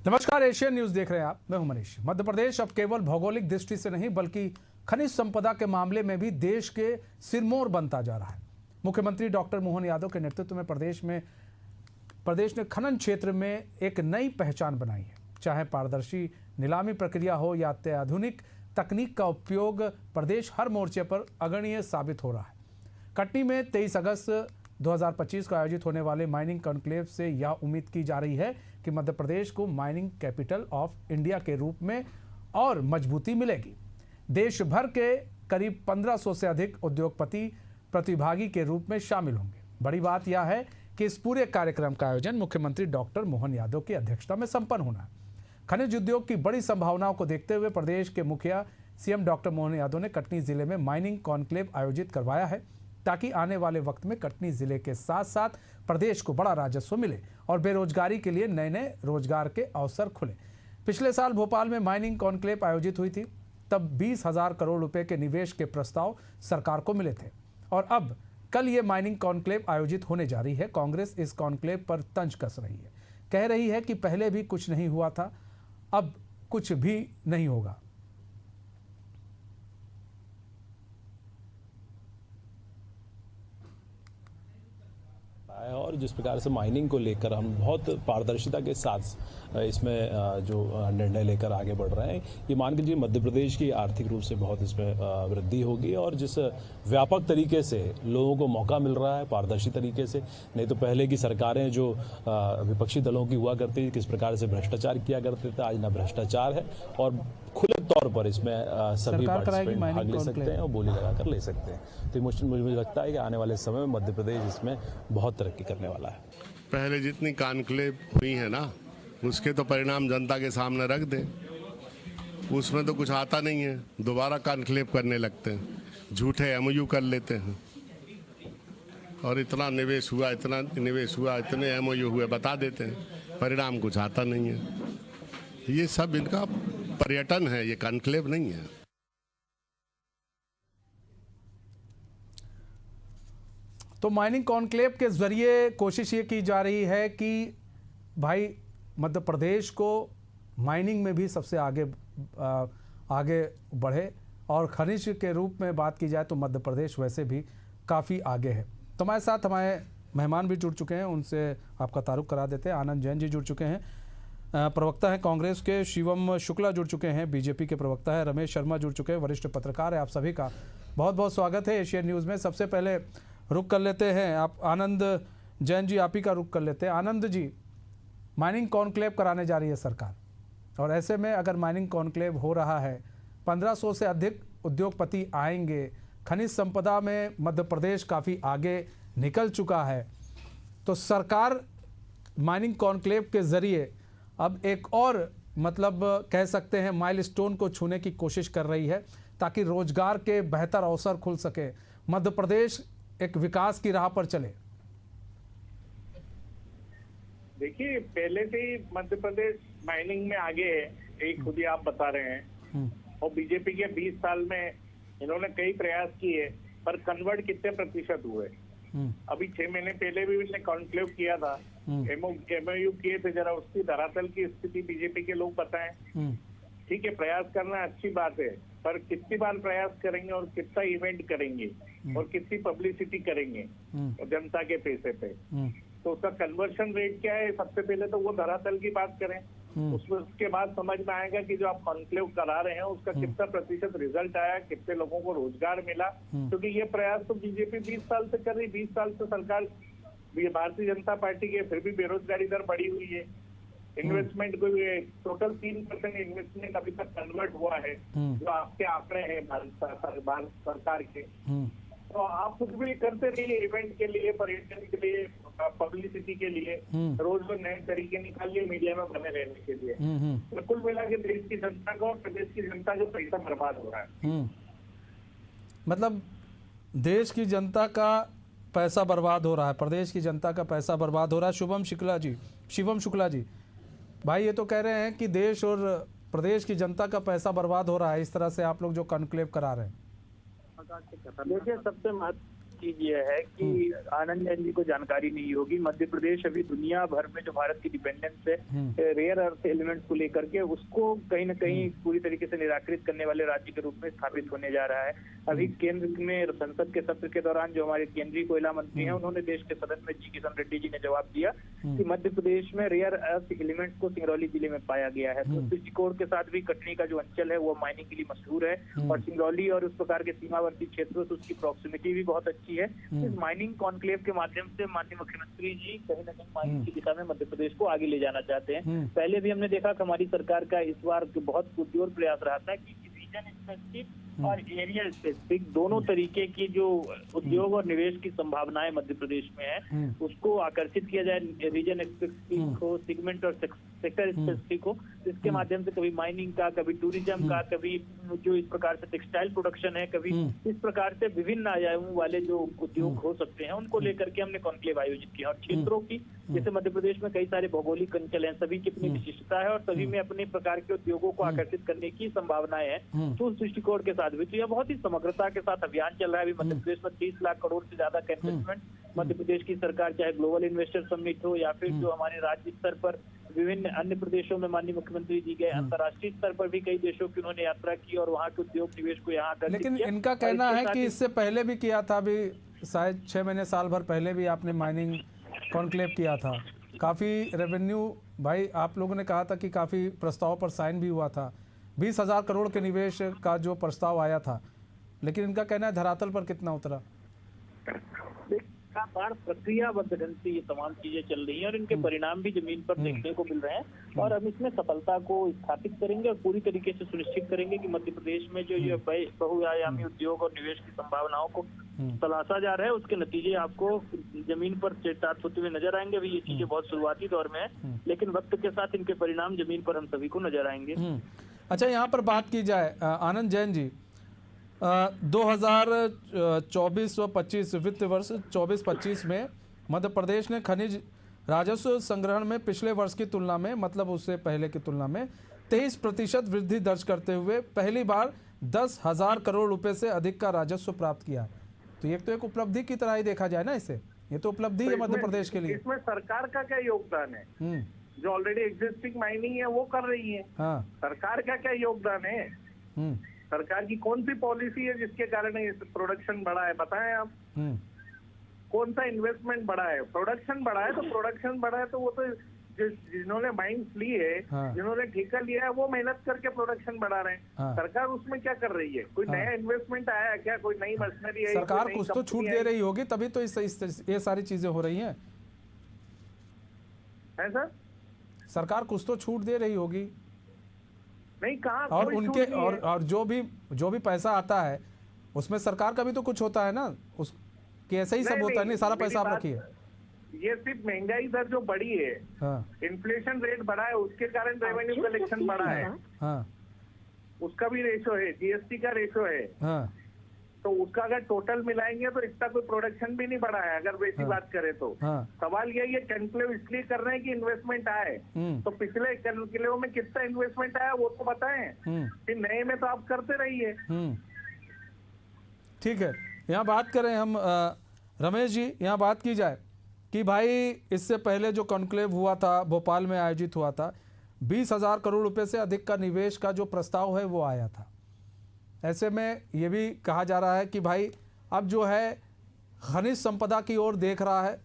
नमस्कार, Asian news देख रहे हैं आप। मैं हूं मनीष। मध्य प्रदेश अब केवल भौगोलिक दृष्टि से नहीं बल्कि खनिज संपदा के मामले में भी देश के सिरमौर बनता जा रहा है। मुख्यमंत्री डॉक्टर मोहन यादव के नेतृत्व में प्रदेश ने खनन क्षेत्र में एक नई पहचान बनाई है। चाहे पारदर्शी नीलामी प्रक्रिया हो या अत्याधुनिक तकनीक का उपयोग, प्रदेश हर मोर्चे पर अग्रणीय साबित हो रहा है। कटनी में 23 अगस्त 2025 को आयोजित होने वाले माइनिंग कॉन्क्लेव से यह उम्मीद की जा रही है कि मध्य प्रदेश को माइनिंग कैपिटल ऑफ इंडिया के रूप में और मजबूती मिलेगी। देश भर के करीब 1500 से अधिक उद्योगपति प्रतिभागी के रूप में शामिल होंगे। बड़ी बात यह है कि इस पूरे कार्यक्रम का आयोजन मुख्यमंत्री डॉक्टर मोहन यादव की अध्यक्षता में संपन्न होना है। खनिज उद्योग की बड़ी संभावनाओं को देखते हुए प्रदेश के मुखिया सीएम डॉक्टर मोहन यादव ने कटनी जिले में माइनिंग कॉन्क्लेव आयोजित करवाया है, ताकि आने वाले वक्त में कटनी जिले के साथ साथ प्रदेश को बड़ा राजस्व मिले और बेरोजगारी के लिए नए नए रोजगार के अवसर खुले। पिछले साल भोपाल में माइनिंग कॉन्क्लेव आयोजित हुई थी, तब 20,000 करोड़ रुपए के निवेश के प्रस्ताव सरकार को मिले थे और अब कल ये माइनिंग कॉन्क्लेव आयोजित होने जा रही है। कांग्रेस इस कॉन्क्लेव पर तंज कस रही है, कह रही है कि पहले भी कुछ नहीं हुआ था, अब कुछ भी नहीं होगा। और जिस प्रकार से माइनिंग को लेकर हम बहुत पारदर्शिता के साथ इसमें जो निर्णय लेकर आगे बढ़ रहे हैं, ये मान के चलिए मध्य प्रदेश की आर्थिक रूप से बहुत इसमें वृद्धि होगी। और जिस व्यापक तरीके से लोगों को मौका मिल रहा है पारदर्शी तरीके से, नहीं तो पहले की सरकारें जो विपक्षी दलों की हुआ करती थी, किस प्रकार से भ्रष्टाचार किया करते थे, आज ना भ्रष्टाचार है और खुले तौर पर इसमें सभी पार्टिसिपेंट भाग ले सकते हैं और बोली लगाकर ले सकते हैं। तो मुझे लगता है कि आने वाले समय में मध्य प्रदेश इसमें बहुत तरक्की करने वाला है। पहले जितनी कॉन्क्लेव हुई है ना, उसके तो परिणाम जनता के सामने रख दे। उसमें तो कुछ आता नहीं है, दोबारा कॉन्क्लेव करने लगते हैं, झूठे एमओयू कर लेते हैं और इतना निवेश हुआ, इतना निवेश हुआ, इतने एमओयू हुए बता देते हैं, परिणाम कुछ आता नहीं है। ये सब इनका पर्यटन है, ये कॉन्क्लेव नहीं है। तो माइनिंग कॉन्क्लेव के जरिए कोशिश ये की जा रही है कि भाई मध्य प्रदेश को माइनिंग में भी सबसे आगे बढ़े और खनिज के रूप में बात की जाए तो मध्य प्रदेश वैसे भी काफ़ी आगे है। तो हमारे साथ हमारे मेहमान भी जुड़ चुके हैं, उनसे आपका तारुफ करा देते हैं। आनंद जैन जी जुड़ चुके हैं, प्रवक्ता हैं कांग्रेस के। शिवम शुक्ला जुड़ चुके हैं, बीजेपी के प्रवक्ता है। रमेश शर्मा जुड़ चुके हैं, वरिष्ठ पत्रकार है। आप सभी का बहुत बहुत स्वागत है एशियन न्यूज़ में। सबसे पहले रुक कर लेते हैं आप आनंद जैन जी, आप ही का रुक कर लेते हैं। आनंद जी, माइनिंग कॉन्क्लेव कराने जा रही है सरकार और ऐसे में अगर माइनिंग कॉन्क्लेव हो रहा है, 1500 से अधिक उद्योगपति आएंगे, खनिज संपदा में मध्य प्रदेश काफ़ी आगे निकल चुका है, तो सरकार माइनिंग कॉन्क्लेव के ज़रिए अब एक और मतलब कह सकते हैं माइलस्टोन को छूने की कोशिश कर रही है, ताकि रोजगार के बेहतर अवसर खुल सके, मध्य प्रदेश एक विकास की राह पर चले। देखिए, पहले से ही मध्य प्रदेश माइनिंग में आगे है, एक खुद ही आप बता रहे हैं। और बीजेपी के 20 साल में इन्होंने कई प्रयास किए, पर कन्वर्ट कितने प्रतिशत हुए? अभी 6 महीने पहले भी इन्होंने कॉन्क्लेव किया था, एमओयू किए थे। जरा उसकी धरातल की स्थिति बीजेपी के लोग बताएं। ठीक है, प्रयास करना अच्छी बात है, पर कितनी बार प्रयास करेंगे और कितना इवेंट करेंगे और कितनी पब्लिसिटी करेंगे जनता के पैसे पे? तो उसका कन्वर्शन रेट क्या है? सबसे पहले तो वो धरातल की बात करें, उसके बाद समझ में आएगा कि जो आप कॉन्क्लेव करा रहे हैं उसका कितना प्रतिशत रिजल्ट आया, कितने लोगों को रोजगार मिला। क्योंकि ये प्रयास तो बीजेपी 20 साल से कर रही, 20 साल से सरकार भारतीय जनता पार्टी के, फिर भी बेरोजगारी दर बढ़ी हुई है। इन्वेस्टमेंट को टोटल 3% इन्वेस्टमेंट अभी तक कन्वर्ट हुआ है, जो आपके आंकड़े हैं भारत सरकार के। तो आप कुछ भी करते रहिए इवेंट के लिए, पर्यटन के लिए, पब्लिसिटी के लिए, रोज रोज नए तरीके निकालिए मीडिया में बने रहने के लिए। तो कुल मिला के देश की जनता को और प्रदेश की जनता का पैसा बर्बाद हो रहा है। मतलब देश की जनता का पैसा बर्बाद हो रहा है, प्रदेश की जनता का पैसा बर्बाद हो रहा है। शिवम शुक्ला जी, भाई ये तो कह रहे हैं कि देश और प्रदेश की जनता का पैसा बर्बाद हो रहा है, इस तरह से आप लोग जो कॉन्क्लेव करा रहे हैं। देखिए, सबसे महत्व चीज ये है कि आनंद जैन जी को जानकारी नहीं होगी, मध्य प्रदेश अभी दुनिया भर में जो भारत की डिपेंडेंस है रेयर अर्थ एलिमेंट्स को लेकर के, उसको कहीं ना कहीं पूरी तरीके से निराकृत करने वाले राज्य के रूप में स्थापित होने जा रहा है। अभी केंद्र में संसद के सत्र के दौरान जो हमारे केंद्रीय कोयला मंत्री हैं, उन्होंने देश के सदन में जी किशन रेड्डी जी ने जवाब दिया कि मध्य प्रदेश में रेयर अर्थ एलिमेंट्स को सिंगरौली जिले में पाया गया है। तो दृष्टिकोण के साथ भी कटनी का जो अंचल है वो माइनिंग के लिए मशहूर है, और सिंगरौली और उस प्रकार के सीमावर्ती क्षेत्रों से उसकी प्रॉक्सिमिटी भी बहुत अच्छी है। इस माइनिंग कॉन्क्लेव के माध्यम से माननीय मुख्यमंत्री जी कहीं ना कहीं माइनिंग की दिशा में मध्य प्रदेश को आगे ले जाना चाहते हैं। पहले भी हमने देखा कि हमारी सरकार का इस बार बहुत पुरजोर प्रयास रहा था कि रीजन स्पेसिफिक और एरिया स्पेसिफिक दोनों तरीके की जो उद्योग और निवेश की संभावनाएं मध्य प्रदेश में है, उसको आकर्षित किया जाए। रीजन स्पेसिफिक हो, सेगमेंट और सेक्टर स्पेसिफिक हो, इसके माध्यम से कभी माइनिंग का, कभी टूरिज्म का, कभी जो इस प्रकार से टेक्सटाइल प्रोडक्शन है, कभी इस प्रकार से विभिन्न आयामों वाले जो उद्योग हो सकते हैं, उनको लेकर के हमने कॉन्क्लेव आयोजित किया। और क्षेत्रों की, जैसे मध्य प्रदेश में कई सारे भौगोलिक अंचल हैं, सभी की अपनी विशिष्टता है और सभी में अपने प्रकार के उद्योगों को आकर्षित करने की संभावनाएं हैं। तो उस दृष्टिकोण के साथ भी तो यह बहुत ही समग्रता के साथ अभियान चल रहा है। अभी मध्य प्रदेश में 30 लाख करोड़ से ज्यादा का इन्वेस्टमेंट मध्य प्रदेश की सरकार, चाहे ग्लोबल इन्वेस्टर समिट हो या फिर जो हमारे राज्य स्तर पर विभिन्न अन्य प्रदेशों में माननीय मुख्यमंत्री जी गए, अंतर्राष्ट्रीय स्तर पर भी कई देशों की उन्होंने यात्रा की और वहाँ के उद्योग निवेश को यहाँ आकर, लेकिन इनका कहना है कि इससे पहले भी किया था, अभी शायद 6 महीने साल भर पहले भी आपने माइनिंग कॉन्क्लेव किया था, काफ़ी रेवेन्यू, भाई आप लोगों ने कहा था कि काफ़ी प्रस्ताव पर साइन भी हुआ था, 20,000 करोड़ के निवेश का जो प्रस्ताव आया था, लेकिन इनका कहना है धरातल पर कितना उतरा? लगातार प्रक्रियाबद्ध ढंग से ये तमाम चीजें चल रही हैं और इनके परिणाम भी जमीन पर देखने को मिल रहे हैं। और हम इसमें सफलता को स्थापित करेंगे और पूरी तरीके से सुनिश्चित करेंगे कि मध्य प्रदेश में जो ये बहुआयामी उद्योग और निवेश की संभावनाओं को तलाशा जा रहा है, उसके नतीजे आपको जमीन पर चरितार्थ होते हुए नजर आएंगे। अभी ये चीजें बहुत शुरुआती दौर में है, लेकिन वक्त के साथ इनके परिणाम जमीन पर हम सभी को नजर आएंगे। अच्छा, यहाँ पर बात की जाए आनंद जैन जी, 2024 व 25 वित्त वर्ष 24-25 में मध्य प्रदेश ने खनिज राजस्व संग्रहण में पिछले वर्ष की तुलना में, मतलब उससे पहले की तुलना में 23% वृद्धि दर्ज करते हुए पहली बार 10,000 करोड़ रुपए से अधिक का राजस्व प्राप्त किया। तो ये तो एक उपलब्धि की तरह ही देखा जाए ना, इसे ये तो उपलब्धि है मध्य प्रदेश के लिए। इसमें सरकार का क्या योगदान है? जो ऑलरेडी एग्जिस्टिंग माइनिंग है वो कर रही है। हाँ। सरकार का क्या योगदान है? सरकार की कौन सी पॉलिसी है जिसके कारण ये प्रोडक्शन बढ़ा है? बताएं आप। कौन सा इन्वेस्टमेंट बढ़ा है? प्रोडक्शन बढ़ा है, तो प्रोडक्शन बढ़ा है तो वो तो जिन्होंने माइंस ली है, हाँ, जिन्होंने ठेका लिया है, वो मेहनत करके प्रोडक्शन बढ़ा रहे हैं। हाँ, सरकार उसमें क्या कर रही है? कोई नया इन्वेस्टमेंट आया है क्या? कोई नई मशीनरी है? सरकार कुछ तो छूट दे रही होगी, तभी तो ये सारी चीजें हो रही हैं। है सर, सरकार कुछ तो छूट दे रही होगी। नहीं, कहा और उनके और जो भी पैसा आता है उसमें सरकार का भी तो कुछ होता है ना, उस कि ऐसा ही सब होता है? नहीं, सारा पैसा आप रखिए। ये सिर्फ महंगाई दर जो बढ़ी है, हाँ, इन्फ्लेशन रेट बढ़ा है, उसके कारण रेवेन्यू कलेक्शन बढ़ा है। हाँ, उसका भी रेशो है, जीएसटी का रेशो है। हाँ, तो उसका अगर टोटल मिलाएंगे तो इतना कोई प्रोडक्शन भी नहीं बढ़ा है अगर वैसी बात करें तो। सवाल ये कॉन्क्लेव इसलिए कर रहे हैं कि इन्वेस्टमेंट आए, तो पिछले कॉन्क्लेव में कितना इन्वेस्टमेंट आया वो तो बताएं, फिर नए में तो आप करते रहिए। ठीक है, यहाँ बात करें हम रमेश जी, यहाँ बात की जाए कि भाई इससे पहले जो कॉन्क्लेव हुआ था, भोपाल में आयोजित हुआ था, 20,000 करोड़ रुपए से अधिक का निवेश का जो प्रस्ताव है वो आया था। ऐसे में ये भी कहा जा रहा है कि भाई अब जो है खनिज संपदा की ओर देख रहा है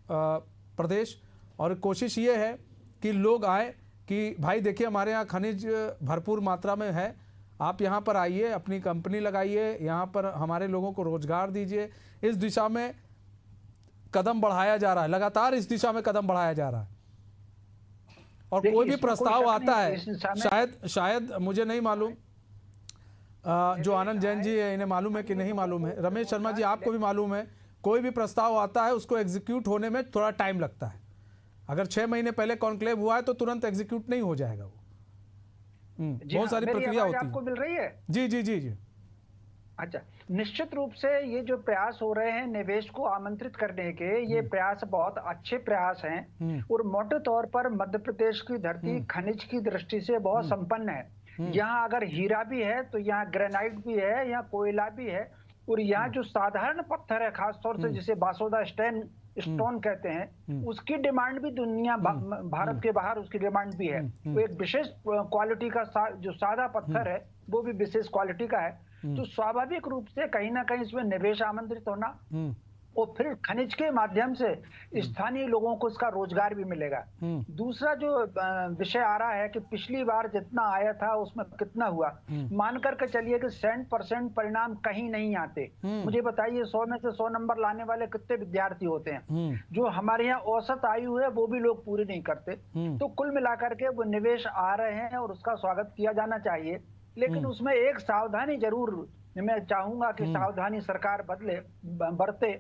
प्रदेश, और कोशिश ये है कि लोग आए कि भाई देखिए हमारे यहाँ खनिज भरपूर मात्रा में है, आप यहाँ पर आइए, अपनी कंपनी लगाइए, यहाँ पर हमारे लोगों को रोजगार दीजिए। इस दिशा में कदम बढ़ाया जा रहा है, लगातार इस दिशा में कदम बढ़ाया जा रहा है। और कोई भी प्रस्ताव आता है, शायद मुझे नहीं मालूम, जो आनंद जैन जी है इन्हें मालूम है कि नहीं मालूम है, रमेश शर्मा जी आपको भी मालूम है, कोई भी प्रस्ताव आता है उसको एग्जीक्यूट होने में थोड़ा टाइम लगता है। अगर 6 महीने पहले कॉन्क्लेव हुआ है तो तुरंत एग्जीक्यूट नहीं हो जाएगा वो। बहुत सारी प्रक्रिया होती है। आपको मिल रही है? जी जी जी जी। अच्छा, निश्चित रूप से ये जो प्रयास हो रहे हैं निवेश को आमंत्रित करने के, ये प्रयास बहुत अच्छे प्रयास हैं और मोटे तौर पर मध्य प्रदेश की धरती खनिज की दृष्टि से बहुत संपन्न है। यहाँ अगर हीरा भी है तो यहाँ ग्रेनाइट भी है, यहाँ कोयला भी है, और यहाँ जो साधारण पत्थर है, खासतौर से जिसे बासोदा स्टोन कहते हैं, उसकी डिमांड भी दुनिया भारत के बाहर उसकी डिमांड भी है। वो एक विशेष क्वालिटी का जो सादा पत्थर है वो भी विशेष क्वालिटी का है। तो स्वाभाविक रूप से कहीं ना कहीं इसमें निवेश आमंत्रित होना और फिर खनिज के माध्यम से स्थानीय लोगों को इसका रोजगार भी मिलेगा। दूसरा जो विषय आ रहा है कि पिछली बार जितना आया था उसमें कितना हुआ, मान करके चलिए कि 100% परिणाम कहीं नहीं आते। मुझे बताइए 100 में से 100 नंबर लाने वाले कितने विद्यार्थी होते हैं? जो हमारे यहाँ औसत आयु है वो भी लोग पूरी नहीं करते। तो कुल मिलाकर के वो निवेश आ रहे हैं और उसका स्वागत किया जाना चाहिए, लेकिन उसमें एक सावधानी जरूर मैं चाहूंगा कि सावधानी सरकार बरते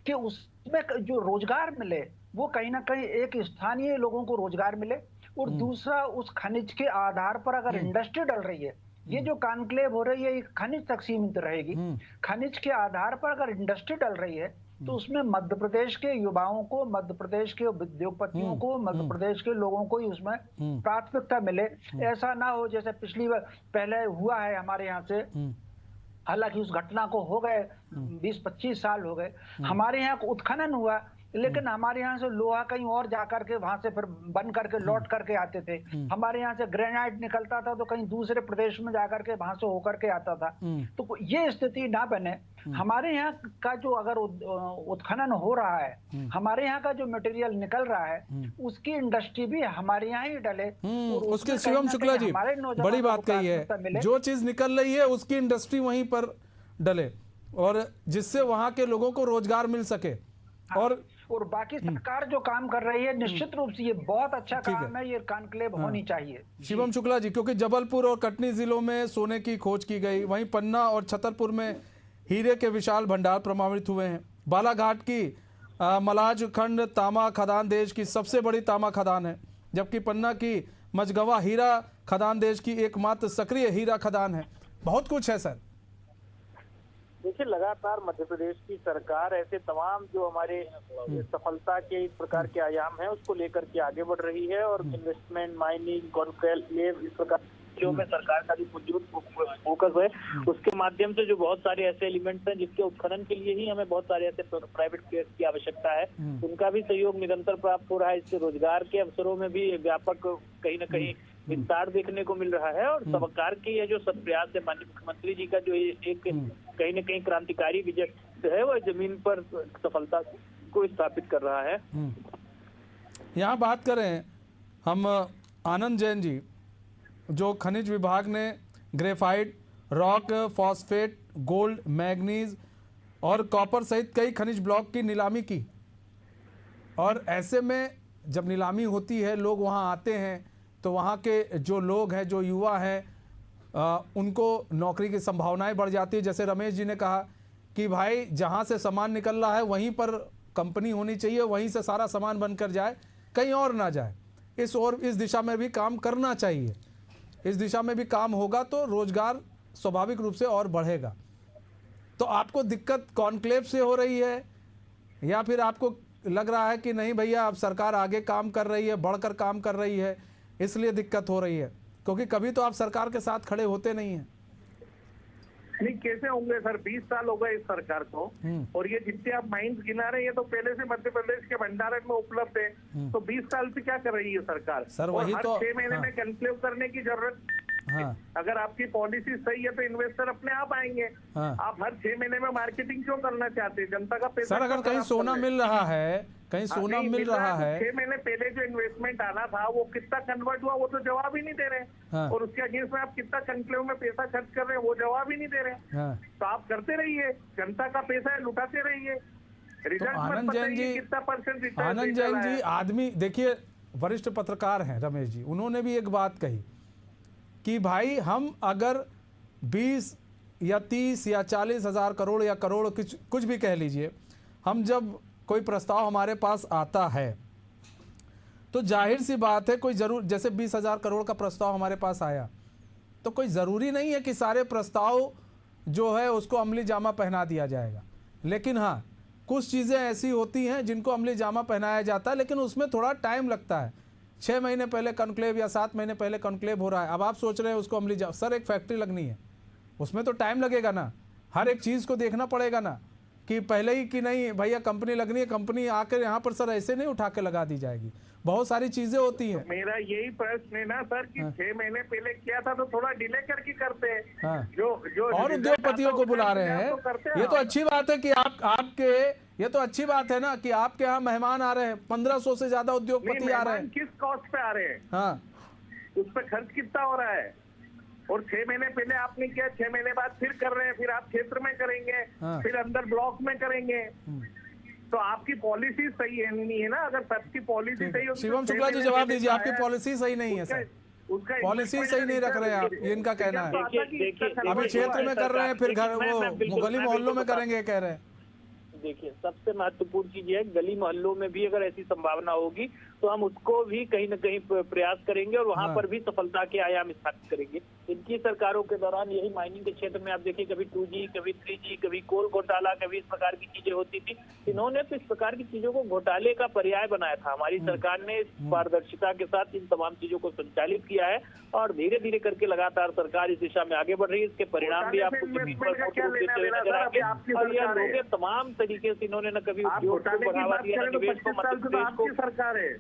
कि उसमें जो रोजगार मिले वो कहीं ना कहीं एक स्थानीय लोगों को रोजगार मिले। और दूसरा, उस खनिज के आधार पर अगर इंडस्ट्री डल रही है, ये जो कॉन्क्लेव हो रही है ये खनिज तक सीमित रहेगी। खनिज के आधार पर अगर इंडस्ट्री डल रही है तो उसमें मध्य प्रदेश के युवाओं को, मध्य प्रदेश के उद्योगपतियों को, मध्य प्रदेश के लोगों को ही उसमें प्राथमिकता मिले। ऐसा ना हो जैसे पिछली बार पहले हुआ है हमारे यहाँ से, हालांकि उस घटना को हो गए 20-25 साल हो गए। हमारे यहाँ उत्खनन हुआ, लेकिन हमारे यहाँ से लोहा कहीं और जाकर के वहां से फिर बन करके लौट करके आते थे। हमारे यहाँ से ग्रेनाइट निकलता था तो कहीं दूसरे प्रदेश में जाकर के वहां से होकर के आता था। तो ये स्थिति ना बने। हमारे यहाँ का जो अगर उत्खनन हो रहा है, हमारे यहाँ का जो मटेरियल निकल रहा है, उसकी इंडस्ट्री भी हमारे यहाँ ही डले। उसके शिवम शुक्ला जी बड़ी बात कही है, जो चीज निकल रही है उसकी इंडस्ट्री वहीं पर डले और जिससे वहां के लोगों को रोजगार मिल सके। और बाकी सरकार जो काम कर रही है निश्चित रूप से ये बहुत अच्छा काम है, ये कॉन्क्लेव होनी चाहिए। शिवम शुक्ला जी, क्योंकि जबलपुर और कटनी जिलों में सोने की खोज की गई, वहीं पन्ना और छतरपुर में हीरे के विशाल भंडार प्रमाणित हुए हैं। बालाघाट की मलाज खंड तामा खदान देश की सबसे बड़ी तामा खदान है, जबकि पन्ना की मझगवा हीरा खदान देश की एकमात्र सक्रिय हीरा खदान है। बहुत कुछ है सर। देखिए, लगातार मध्य प्रदेश की सरकार ऐसे तमाम जो हमारे सफलता के इस प्रकार के आयाम हैं उसको लेकर के आगे बढ़ रही है और इन्वेस्टमेंट, माइनिंग, कॉन्क्लेव, इस प्रकार जो में सरकार का जो फोकस है उसके माध्यम से जो बहुत सारे ऐसे एलिमेंट्स हैं जिसके उत्खनन के लिए ही हमें बहुत सारे ऐसे प्राइवेट प्लेयर्स की आवश्यकता है, उनका भी सहयोग निरंतर प्राप्त हो रहा है। इससे रोजगार के अवसरों में भी व्यापक कहीं न कहीं विस्तार देखने को मिल रहा है और सरकार की ये जो सब प्रयास है, माननीय मुख्यमंत्री जी का जो एक कहीं न कहीं क्रांतिकारी विजय है वो जमीन पर सफलता को स्थापित कर रहा है। यहाँ बात करें हम आनंद जैन जी, जो खनिज विभाग ने graphite, rock, phosphate, gold, manganese और कॉपर सहित कई खनिज ब्लॉक की नीलामी की, और ऐसे में जब नीलामी होती है लोग वहाँ आते हैं तो वहाँ के जो लोग हैं, जो युवा हैं, उनको नौकरी की संभावनाएं बढ़ जाती है। जैसे रमेश जी ने कहा कि भाई जहाँ से सामान निकल रहा है वहीं पर कंपनी होनी चाहिए, वहीं से सारा सामान बनकर जाए, कहीं और ना जाए। इस दिशा में भी काम करना चाहिए। इस दिशा में भी काम होगा तो रोजगार स्वाभाविक रूप से और बढ़ेगा। तो आपको दिक्कत कॉन्क्लेव से हो रही है या फिर आपको लग रहा है कि नहीं भैया अब सरकार आगे काम कर रही है, बढ़कर काम कर रही है, इसलिए दिक्कत हो रही है? क्योंकि कभी तो आप सरकार के साथ खड़े होते नहीं हैं। नहीं, कैसे होंगे सर, 20 साल हो गए इस सरकार को, और ये जितने आप माइंस गिना रहे हैं ये तो पहले से मध्य प्रदेश के भंडारण में उपलब्ध है। तो 20 साल से क्या कर रही है सरकार? सर वही हर तो 6 महीने में कॉन्क्लेव करने की जरूरत। अगर आपकी पॉलिसी सही है तो इन्वेस्टर अपने आप आएंगे। आप हर 6 महीने में मार्केटिंग क्यों करना चाहते हैं? जनता का पैसा सर अगर कहीं सोना मिल रहा है, कहीं सोना मिल रहा है, 6 महीने पहले जो इन्वेस्टमेंट आना था वो कितना कन्वर्ट हुआ वो तो जवाब ही नहीं दे रहे। और उसके अगेंस्ट में आप कितना कॉन्क्लेव में पैसा खर्च कर रहे हैं वो जवाब ही नहीं दे रहे। तो आप करते रहिए, जनता का पैसा है, लुटाते रहिए। तो आनंद जैन जी, आनंद जैन जी आदमी देखिए, वरिष्ठ पत्रकार हैं रमेश जी, उन्होंने भी एक बात कही कि भाई हम अगर 20 या 30 या 40 हज़ार करोड़ या करोड़ कुछ भी कह लीजिए, हम जब कोई प्रस्ताव हमारे पास आता है तो जाहिर सी बात है कोई जरूर, जैसे 20,000 करोड़ का प्रस्ताव हमारे पास आया तो कोई ज़रूरी नहीं है कि सारे प्रस्ताव जो है उसको अमली जामा पहना दिया जाएगा। लेकिन हाँ, कुछ चीज़ें ऐसी होती हैं जिनको अमली जामा पहनाया जाता है, लेकिन उसमें थोड़ा टाइम लगता है। 6 महीने पहले कॉन्क्लेव या 7 महीने पहले कॉन्क्लेव हो रहा है, अब आप सोच रहे हैं उसको अमली जामा। सर एक फैक्ट्री लगनी है, उसमें तो टाइम लगेगा ना। हर एक चीज़ को देखना पड़ेगा ना कि पहले ही कि नहीं भैया कंपनी लगनी है, कंपनी आकर यहाँ पर सर ऐसे नहीं उठा के लगा दी जाएगी, बहुत सारी चीजें होती हैं। मेरा यही प्रश्न है ना सर कि 6 महीने पहले किया था तो थोड़ा डिले करके करते हैं। हाँ। जो और उद्योगपतियों को बुला रहे हैं, ये तो अच्छी बात है कि आपके, ये तो अच्छी बात है ना कि आपके यहाँ मेहमान आ रहे हैं, 1500 से ज्यादा उद्योगपति आ रहे हैं। किस कॉस्ट पे आ रहे हैं? हाँ, उस पर खर्च कितना हो रहा है? और 6 महीने पहले आपने किया, 6 महीने बाद फिर कर रहे हैं, फिर आप क्षेत्र में करेंगे, हाँ। फिर अंदर ब्लॉक में करेंगे। तो आपकी पॉलिसी सही है नहीं है ना? अगर सबकी पॉलिसी सही हो, शिवम शुक्ला जी जवाब दीजिए, आपकी पॉलिसी सही नहीं है सर, पॉलिसी सही नहीं रख रहे हैं आप, ये इनका कहना है। अभी क्षेत्र में कर रहे हैं, फिर घर वो गली मोहल्लों में करेंगे कह रहे हैं। देखिए, सबसे महत्वपूर्ण चीज है, गली मोहल्लों में भी अगर ऐसी संभावना होगी तो हम उसको भी कहीं न कहीं प्रयास करेंगे और वहां पर भी सफलता के आयाम स्थापित करेंगे। इनकी सरकारों के दौरान यही माइनिंग के क्षेत्र में आप देखिए, कभी 2G, कभी 3G, कभी कोल घोटाला, कभी इस प्रकार की चीजें होती थी। इन्होंने तो इस प्रकार की चीजों को घोटाले का पर्याय बनाया था। हमारी सरकार ने पारदर्शिता के साथ इन तमाम चीजों को संचालित किया है और धीरे धीरे करके लगातार सरकार इस दिशा में आगे बढ़ रही है। इसके परिणाम भी आपको नजर आएंगे और यह लोग तमाम तरीके से इन्होंने न कभी उद्योग को बढ़ावा दिया, निवेश को, मध्य प्रदेश को। सरकार है,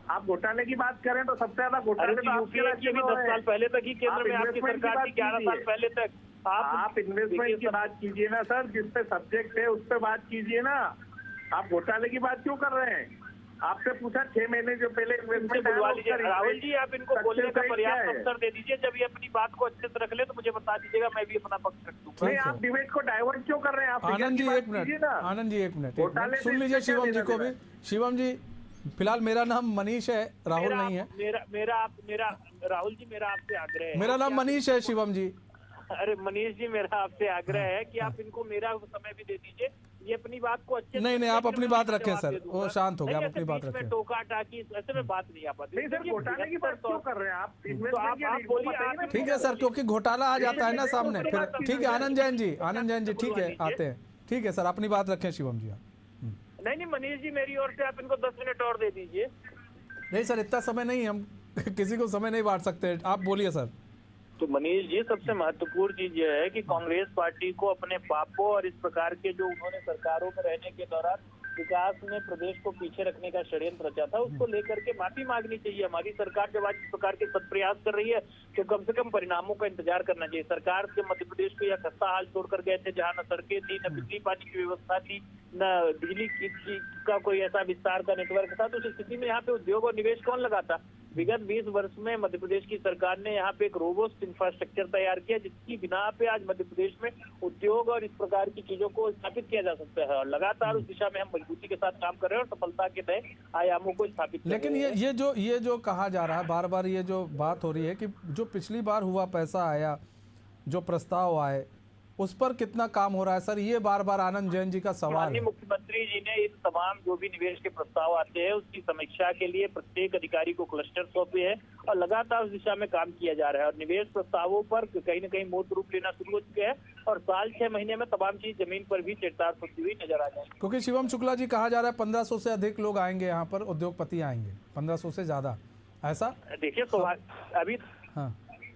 आप घोटाले की बात करें तो सबसे ज्यादा घोटाले तो यूपीए की भी 10 साल पहले तक ही केंद्र में आपकी सरकार थी, 11 साल पहले तक। आप इन्वेस्टमेंट की बात कीजिए ना सर, जिस पे सब्जेक्ट है उस पे बात कीजिए ना। आप घोटाले की बात क्यों कर रहे हैं? आपसे पूछा 6 महीने जो पहले इन्वेस्टमेंट बुलवा लीजिए। राहुल जी, आप इनको बोलने का पर्याप्त अवसर दे दीजिए। जब ये अपनी बात को अच्छे से रख ले तो मुझे बता दीजिएगा, मैं भी अपना पक्ष रख दूंगा। नहीं, आप डिबेट को डाइवर्ट क्यों कर रहे हैं? आप आनंद जी एक मिनट, आनंद जी एक मिनट सुन लीजिए शिवम जी को भी। शिवम जी, फिलहाल मेरा नाम मनीष है, राहुल नहीं है। मेरा राहुल जी, मेरा आपसे आग्रह है। मेरा नाम मनीष है शिवम जी। अरे मनीष जी, मेरा आपसे आग्रह है कि आप इनको मेरा समय भी दे दीजिए। ये अपनी बात को अच्छे नहीं, आप अपनी बात रखें सर, वो शांत हो गया, आप अपनी बात रखें। टोका टाकी ऐसे में बात नहीं आ पाती। नहीं सर, घोटाले की बात क्यों कर रहे हैं आप? आप बोलिए। ठीक है सर, क्योंकि घोटाला आ जाता है ना सामने फिर। ठीक है आनंद जैन जी, ठीक है आते हैं। ठीक है सर, अपनी बात रखें शिवम जी। नहीं मनीष जी, मेरी ओर से आप इनको 10 मिनट और दे दीजिए। नहीं सर, इतना समय नहीं, हम किसी को समय नहीं बांट सकते, आप बोलिए सर। तो मनीष जी, सबसे महत्वपूर्ण चीज यह है कि कांग्रेस पार्टी को अपने पापों और इस प्रकार के जो उन्होंने सरकारों में रहने के दौरान विकास में प्रदेश को पीछे रखने का षड्यंत्र रचा था, उसको लेकर के माफी मांगनी चाहिए। हमारी सरकार जब आज इस प्रकार के सत्प्रयास कर रही है तो कम से कम परिणामों का इंतजार करना चाहिए। सरकार के मध्य प्रदेश को यह खस्ता हाल छोड़कर गए थे जहाँ न सड़कें थी, न बिजली पानी की व्यवस्था थी, न बिजली का कोई ऐसा विस्तार का नेटवर्क था। तो उस स्थिति में यहाँ पे उद्योग और निवेश कौन लगाता? विगत 20 वर्ष में मध्य प्रदेश की सरकार ने यहाँ पे एक रोबोस्ट इंफ्रास्ट्रक्चर तैयार किया, जिसकी बिना पे आज मध्य प्रदेश में उद्योग और इस प्रकार की चीजों को स्थापित किया जा सकता है। और लगातार उस दिशा में हम मजबूती के साथ काम कर रहे हैं और सफलता के नए आयामों को स्थापित कर रहे हैं। लेकिन ये जो कहा जा रहा है बार बार, ये जो बात हो रही है कि जो पिछली बार हुआ पैसा आया, जो प्रस्ताव आए, उस पर कितना काम हो रहा है सर? ये बार बार आनंद जैन जी का सवाल है। मुख्यमंत्री जी ने इन तमाम जो भी निवेश के प्रस्ताव आते हैं उसकी समीक्षा के लिए प्रत्येक अधिकारी को क्लस्टर सौंपे हैं और लगातार उस दिशा में काम किया जा रहा है और निवेश प्रस्तावों पर कहीं न कहीं मूर्त रूप लेना शुरू हो चुके हैं और साल 6 महीने में तमाम चीज जमीन पर भी चरितार्थ होती हुई नजर आ जाएगी। क्योंकि शिवम शुक्ला जी, कहा जा रहा है 1500 से अधिक लोग आएंगे यहाँ पर, उद्योगपति आएंगे 1500 से ज्यादा, ऐसा? देखिए,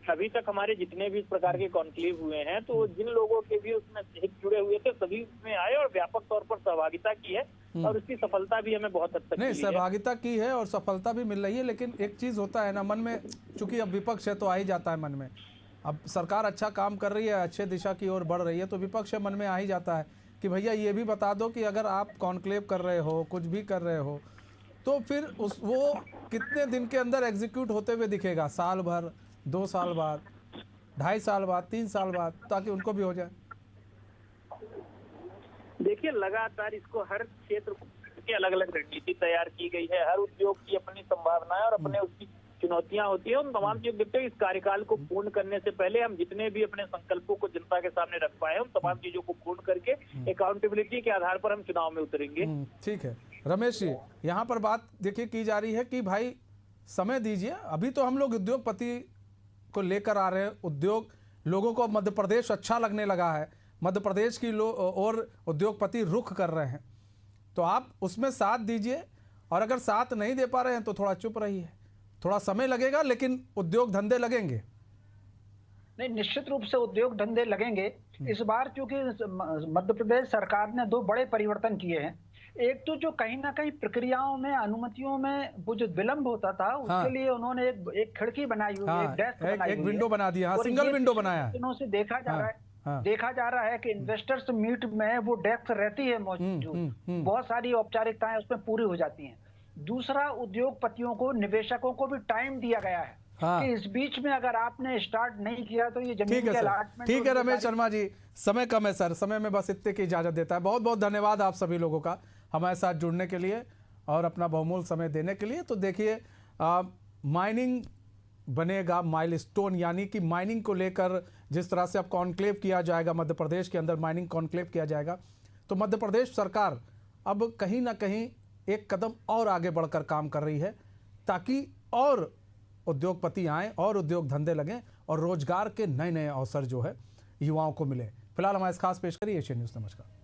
अभी तक हमारे जितने भी इस प्रकार के कॉन्क्लेव हुए हैं तो जिन लोगों के भी उसमें हित जुड़े हुए थे सभी उसमें आए और व्यापक तौर पर सहभागिता की है और उसकी सफलता भी हमें बहुत हद तक नहीं, सहभागिता की है और सफलता भी मिल रही है। लेकिन एक चीज होता है ना मन में, चूंकि अब विपक्ष है तो आ ही जाता है मन में। अब सरकार अच्छा काम कर रही है, अच्छे दिशा की ओर बढ़ रही है, तो विपक्ष मन में आ ही जाता है कि भैया ये भी बता दो कि अगर आप कॉन्क्लेव कर रहे हो, कुछ भी कर रहे हो, तो फिर वो कितने दिन के अंदर एग्जीक्यूट होते हुए दिखेगा? साल भर, 2 साल बाद, 2.5 साल बाद, 3 साल बाद, ताकि उनको भी हो जाए। देखिए, लगातार इसको हर क्षेत्र की अलग अलग रणनीति तैयार की गई है। हर उद्योग की अपनी संभावनाएं और अपने उसकी चुनौतियां होती है। उन तमाम चीजों देखते हुए इस कार्यकाल को पूर्ण करने से पहले हम जितने भी अपने संकल्पों को जनता के सामने रख पाए उन तमाम चीजों को पूर्ण करके अकाउंटेबिलिटी के आधार पर हम चुनाव में उतरेंगे। ठीक है रमेश जी, यहाँ पर बात देखिए की जा रही है कि भाई समय दीजिए। अभी तो हम लोग उद्योगपति को लेकर आ रहे हैं, उद्योग लोगों को मध्य प्रदेश अच्छा लगने लगा है, मध्य प्रदेश की और उद्योगपति रुख कर रहे हैं, तो आप उसमें साथ दीजिए। और अगर साथ नहीं दे पा रहे हैं तो थोड़ा चुप रहिए, थोड़ा समय लगेगा लेकिन उद्योग धंधे लगेंगे। नहीं, निश्चित रूप से उद्योग धंधे लगेंगे। इस बार क्योंकि मध्य प्रदेश सरकार ने 2 बड़े परिवर्तन किए हैं। एक तो जो कहीं ना कहीं प्रक्रियाओं में, अनुमतियों में वो जो विलंब होता था, उसके लिए उन्होंने एक खिड़की बनाई हुई है, एक डेस्क बनाई एक हुई है। विंडो बना दिया, और सिंगल ये विंडो बनाया है। दिनों से देखा जा रहा है, देखा जा रहा है कि इन्वेस्टर्स मीट में वो डेस्क रहती है मौजूद, बहुत सारी औपचारिकताएं उसमें पूरी हो जाती हैं। दूसरा, उद्योगपतियों को, निवेशकों को भी टाइम दिया गया है कि इस बीच में अगर आपने स्टार्ट नहीं किया तो ये जमीन के अलॉटमेंट। ठीक है रमेश शर्मा जी, समय कम है सर, समय में बस इतने की इजाजत देता है। बहुत बहुत धन्यवाद आप सभी लोगों का हमारे साथ जुड़ने के लिए और अपना बहुमूल्य समय देने के लिए। तो देखिए, माइनिंग बनेगा माइलस्टोन, यानी कि माइनिंग को लेकर जिस तरह से अब कॉन्क्लेव किया जाएगा, मध्य प्रदेश के अंदर माइनिंग कॉन्क्लेव किया जाएगा, तो मध्य प्रदेश सरकार अब कहीं ना कहीं एक कदम और आगे बढ़कर काम कर रही है ताकि और उद्योगपति आएँ और उद्योग धंधे लगें और रोजगार के नए नए अवसर जो है युवाओं को मिले। फिलहाल हमारे खास पेश करिए एशियन न्यूज़। नमस्कार।